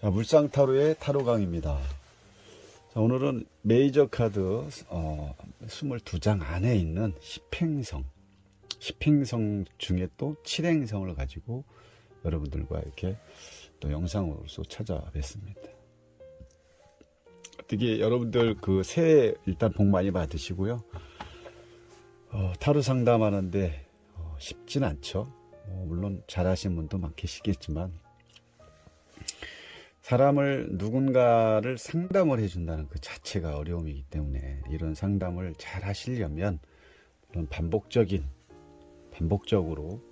자, 물상타로의 타로강입니다. 자, 오늘은 메이저 카드 22장 안에 있는 10행성 중에 또 7행성을 가지고 여러분들과 이렇게 또 영상으로서 찾아뵙습니다. 어떻게 여러분들 그 새해 일단 복 많이 받으시고요. 타로 상담하는데 쉽진 않죠. 물론 잘하시는 분도 많 계시겠지만 사람을 누군가를 상담을 해준다는 그 자체가 어려움이기 때문에 이런 상담을 잘 하시려면 그런 반복적으로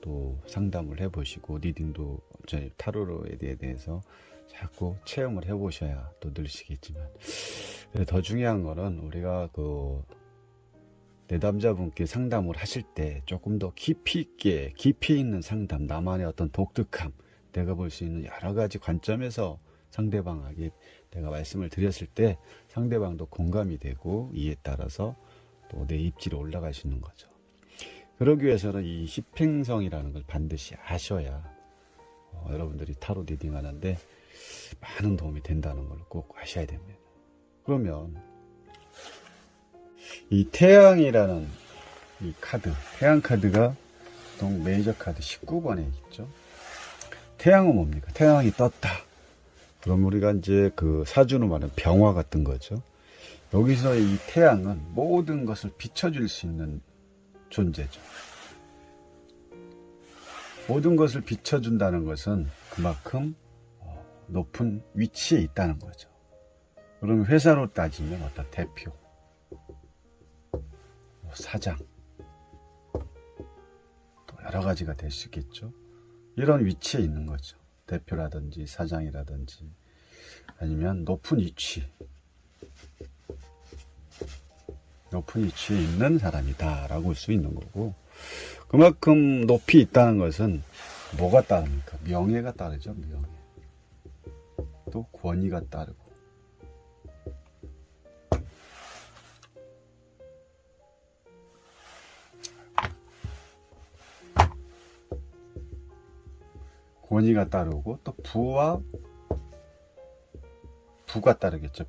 또 상담을 해보시고 리딩도 저희 타로에 대해서 자꾸 체험을 해보셔야 또 늘으시겠지만 더 중요한 거는 우리가 그 내담자분께 상담을 하실 때 조금 더 깊이 있는 상담, 나만의 어떤 독특함, 내가 볼 수 있는 여러 가지 관점에서 상대방에게 내가 말씀을 드렸을 때 상대방도 공감이 되고 이에 따라서 또 내 입지로 올라갈 수 있는 거죠. 그러기 위해서는 이 10행성이라는 걸 반드시 아셔야 여러분들이 타로 리딩 하는데 많은 도움이 된다는 걸 꼭 아셔야 됩니다. 그러면 이 태양이라는 이 카드, 태양 카드가 보통 메이저 카드 19번에 있죠. 태양은 뭡니까? 태양이 떴다. 그럼 우리가 이제 그 사주로 말하는 병화 같은 거죠. 여기서 이 태양은 모든 것을 비춰줄 수 있는 존재죠. 모든 것을 비춰준다는 것은 그만큼 높은 위치에 있다는 거죠. 그러면 회사로 따지면 어떤 대표, 사장, 또 여러 가지가 될 수 있겠죠. 이런 위치에 있는 거죠. 대표라든지 사장이라든지 아니면 높은 위치에 있는 사람이다 라고 할 수 있는 거고, 그만큼 높이 있다는 것은 뭐가 따릅니까? 명예가 따르죠. 명예, 또 권위가 따르고, 권위가 따르고 또 부가 따르겠죠.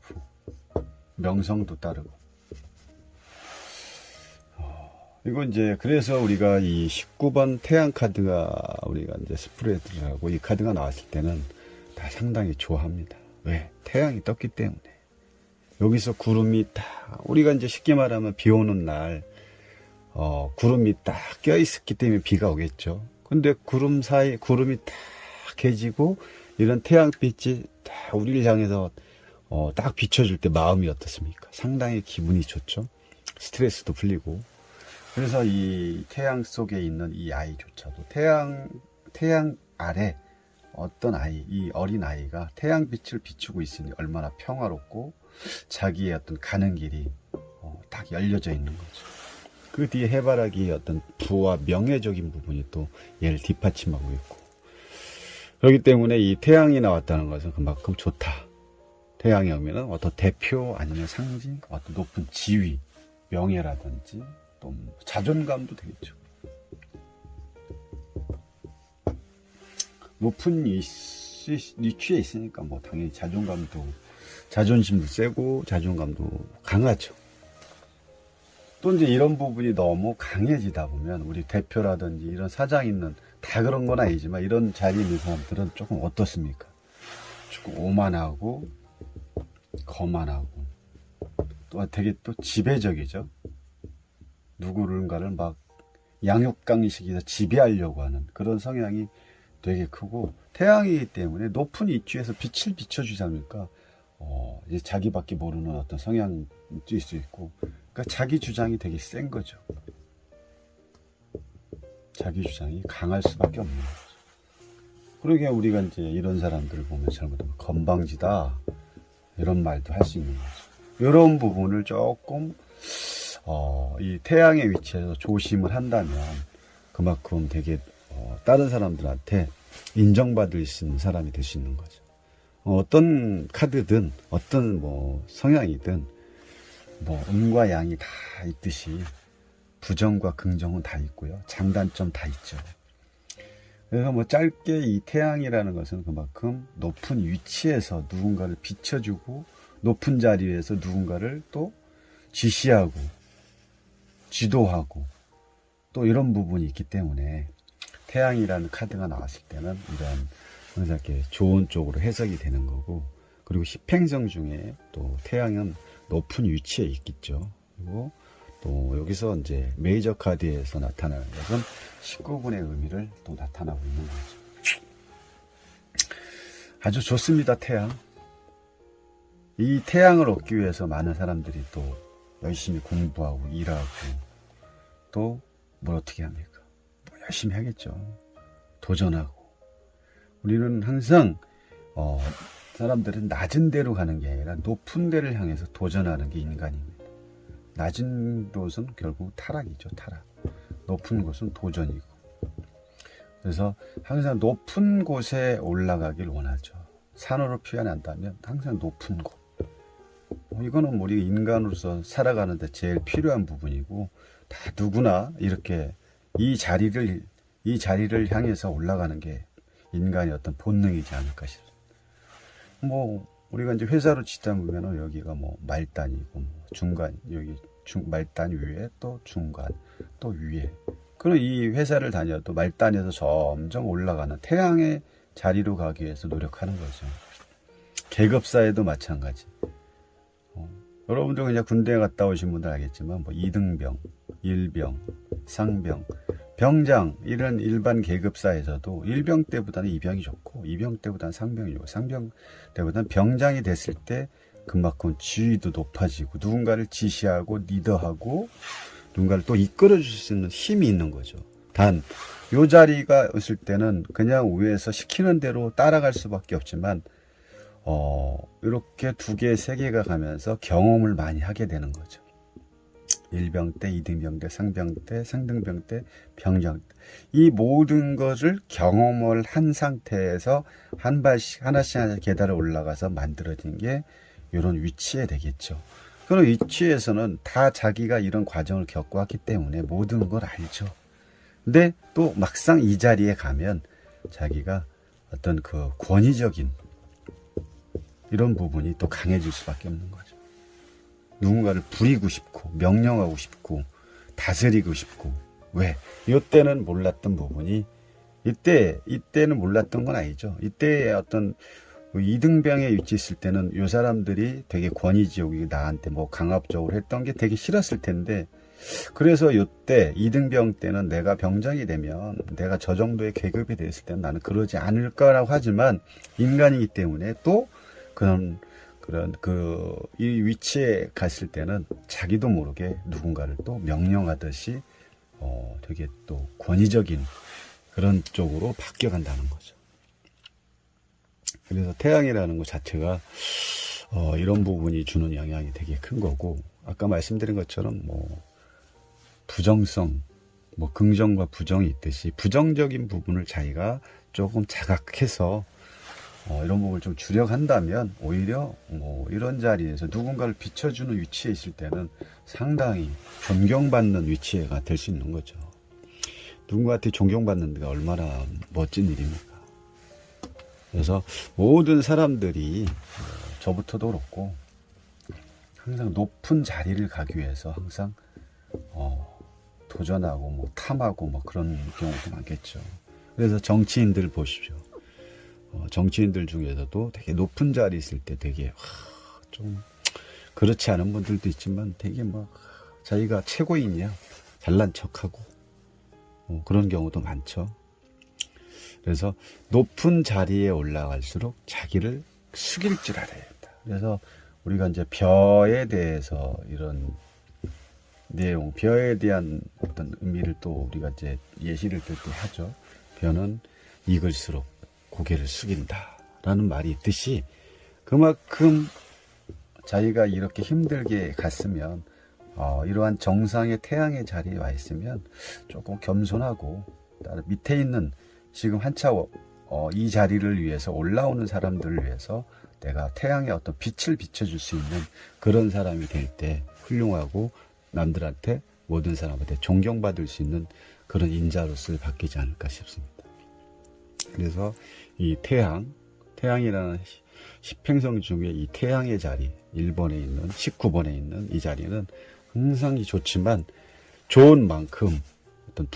명성도 따르고. 이거 이제 그래서 우리가 이 19번 태양 카드가 우리가 이제 스프레드라고 이 카드가 나왔을 때는 다 상당히 좋아합니다. 왜? 태양이 떴기 때문에. 여기서 구름이 딱, 우리가 이제 쉽게 말하면 비 오는 날 구름이 딱 껴있었기 때문에 비가 오겠죠. 근데 구름 사이 구름이 딱 개지고 이런 태양빛이 딱 우리를 향해서 딱 비춰줄 때 마음이 어떻습니까? 상당히 기분이 좋죠. 스트레스도 풀리고. 그래서 이 태양 속에 있는 이 아이조차도 태양 아래 어떤 아이, 이 어린 아이가 태양빛을 비추고 있으니 얼마나 평화롭고 자기의 어떤 가는 길이 딱 열려져 있는 거죠. 그 뒤에 해바라기의 어떤 부와 명예적인 부분이 또 얘를 뒷받침하고 있고, 그렇기 때문에 이 태양이 나왔다는 것은 그만큼 좋다. 태양이 오면은 어떤 대표 아니면 상징, 어떤 높은 지위, 명예라든지 또 자존감도 되겠죠. 높은 위치에 있으니까 뭐 당연히 자존심도 세고 자존감도 강하죠. 또 이제 이런 부분이 너무 강해지다 보면 우리 대표라든지 이런 사장 있는, 다 그런 건 아니지만 이런 자리에 있는 사람들은 조금 어떻습니까? 조금 오만하고 거만하고 또 되게 또 지배적이죠. 누구른가를 막 양육강식에서 지배하려고 하는 그런 성향이 되게 크고, 태양이기 때문에 높은 위치에서 빛을 비춰주지 않으니까 이제 자기밖에 모르는 어떤 성향도 있을 수 있고, 그러니까 자기 주장이 되게 센 거죠. 자기 주장이 강할 수밖에 없는 거죠. 그러게 우리가 이제 이런 사람들을 보면 잘못하면 건방지다 이런 말도 할 수 있는 거죠. 이런 부분을 조금 이 태양의 위치에서 조심을 한다면 그만큼 되게 다른 사람들한테 인정받을 수 있는 사람이 될 수 있는 거죠. 어떤 카드든 어떤 뭐 성향이든 뭐 음과 양이 다 있듯이 부정과 긍정은 다 있고요. 장단점 다 있죠. 그래서 뭐 짧게 이 태양이라는 것은 그만큼 높은 위치에서 누군가를 비춰주고 높은 자리에서 누군가를 또 지시하고 지도하고 또 이런 부분이 있기 때문에 태양이라는 카드가 나왔을 때는 이런 항상 이렇게 좋은 쪽으로 해석이 되는 거고, 그리고 십행성 중에 또 태양은 높은 위치에 있겠죠. 그리고 또 여기서 이제 메이저 카드에서 나타나는 것은 19분의 의미를 또 나타나고 있는 거죠. 아주 좋습니다. 태양. 이 태양을 얻기 위해서 많은 사람들이 또 열심히 공부하고 일하고 또 뭘 어떻게 합니까? 뭐 열심히 하겠죠. 도전하고. 우리는 항상 사람들은 낮은 데로 가는 게 아니라 높은 데를 향해서 도전하는 게 인간입니다. 낮은 곳은 결국 타락이죠. 타락. 높은 곳은 도전이고. 그래서 항상 높은 곳에 올라가길 원하죠. 산으로 표현한다면 항상 높은 곳. 이거는 우리 인간으로서 살아가는데 제일 필요한 부분이고, 다 누구나 이렇게 이 자리를 향해서 올라가는 게 인간의 어떤 본능이지 않을까 싶습니다. 뭐 우리가 이제 회사로 치자면은 여기가 뭐 말단이고 뭐 중간, 여기 말단 위에 또 중간 또 위에. 그리고 이 회사를 다녀도 말단에서 점점 올라가는 태양의 자리로 가기 위해서 노력하는 거죠. 계급사에도 마찬가지. 여러분들 그냥 군대에 갔다 오신 분들 알겠지만 뭐 2등병, 1병, 상병, 병장 이런 일반 계급사에서도 1병 때보다는 2병이 좋고 2병 때보다는 상병이 좋고 3병 때보다는 병장이 됐을 때 그만큼 지위도 높아지고 누군가를 지시하고 리더하고 누군가를 또 이끌어 줄 수 있는 힘이 있는 거죠. 단 요 자리가 있을 때는 그냥 위에서 시키는 대로 따라갈 수밖에 없지만 이렇게 2개, 3개가 가면서 경험을 많이 하게 되는 거죠. 1병 때, 2등병 때, 상병 때, 상등병 때, 병장 때. 이 모든 것을 경험을 한 상태에서 하나씩 계단을 올라가서 만들어진 게 이런 위치에 되겠죠. 그런 위치에서는 다 자기가 이런 과정을 겪어왔기 때문에 모든 걸 알죠. 근데 또 막상 이 자리에 가면 자기가 어떤 그 권위적인 이런 부분이 또 강해질 수밖에 없는 거죠. 누군가를 부리고 싶고 명령하고 싶고 다스리고 싶고. 왜? 이때는 몰랐던 부분이 이때는 몰랐던 건 아니죠. 이때의 어떤 2등병에 위치 있을 때는 이 사람들이 되게 권위지옥이 나한테 뭐 강압적으로 했던 게 되게 싫었을 텐데, 그래서 이때 2등병 때는 내가 병장이 되면 내가 저 정도의 계급이 됐을 때는 나는 그러지 않을 거라고 하지만 인간이기 때문에 또 그런 이 위치에 갔을 때는 자기도 모르게 누군가를 또 명령하듯이 되게 또 권위적인 그런 쪽으로 바뀌어간다는 거죠. 그래서 태양이라는 것 자체가 이런 부분이 주는 영향이 되게 큰 거고, 아까 말씀드린 것처럼 뭐 부정성, 뭐 긍정과 부정이 있듯이 부정적인 부분을 자기가 조금 자각해서 이런 부분을 좀 주력한다면 오히려 뭐 이런 자리에서 누군가를 비춰주는 위치에 있을 때는 상당히 존경받는 위치가 될 수 있는 거죠. 누군가한테 존경받는 데가 얼마나 멋진 일입니까? 그래서 모든 사람들이 저부터도 그렇고 항상 높은 자리를 가기 위해서 항상 도전하고 뭐 탐하고 뭐 그런 경우도 많겠죠. 그래서 정치인들 보십시오. 정치인들 중에서도 되게 높은 자리에 있을 때 되게 좀 그렇지 않은 분들도 있지만 되게 막 자기가 최고인이야 잘난 척하고 그런 경우도 많죠. 그래서 높은 자리에 올라갈수록 자기를 숙일 줄 알아야 된다. 그래서 우리가 이제 벼에 대해서 이런 내용, 벼에 대한 어떤 의미를 또 우리가 이제 예시를 들 때 하죠. 벼는 익을수록 고개를 숙인다라는 말이 있듯이 그만큼 자기가 이렇게 힘들게 갔으면 이러한 정상의 태양의 자리에 와 있으면 조금 겸손하고 밑에 있는 지금 한참 이 자리를 위해서 올라오는 사람들을 위해서 내가 태양의 어떤 빛을 비춰줄 수 있는 그런 사람이 될 때 훌륭하고 남들한테 모든 사람한테 존경받을 수 있는 그런 인자로서 바뀌지 않을까 싶습니다. 그래서 이 태양이라는 십행성 중에 이 태양의 자리, 1번에 있는 19번에 있는 이 자리는 항상 좋지만 좋은 만큼 어떤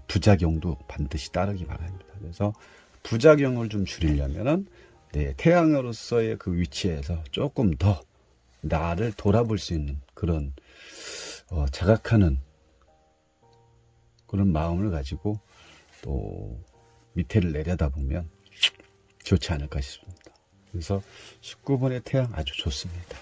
부작용도 반드시 따르기 바랍니다. 그래서 부작용을 좀 줄이려면은 네, 태양으로서의 그 위치에서 조금 더 나를 돌아볼 수 있는 그런 자각하는 그런 마음을 가지고 또 밑에를 내려다보면 좋지 않을까 싶습니다. 그래서 19번의 태양 아주 좋습니다.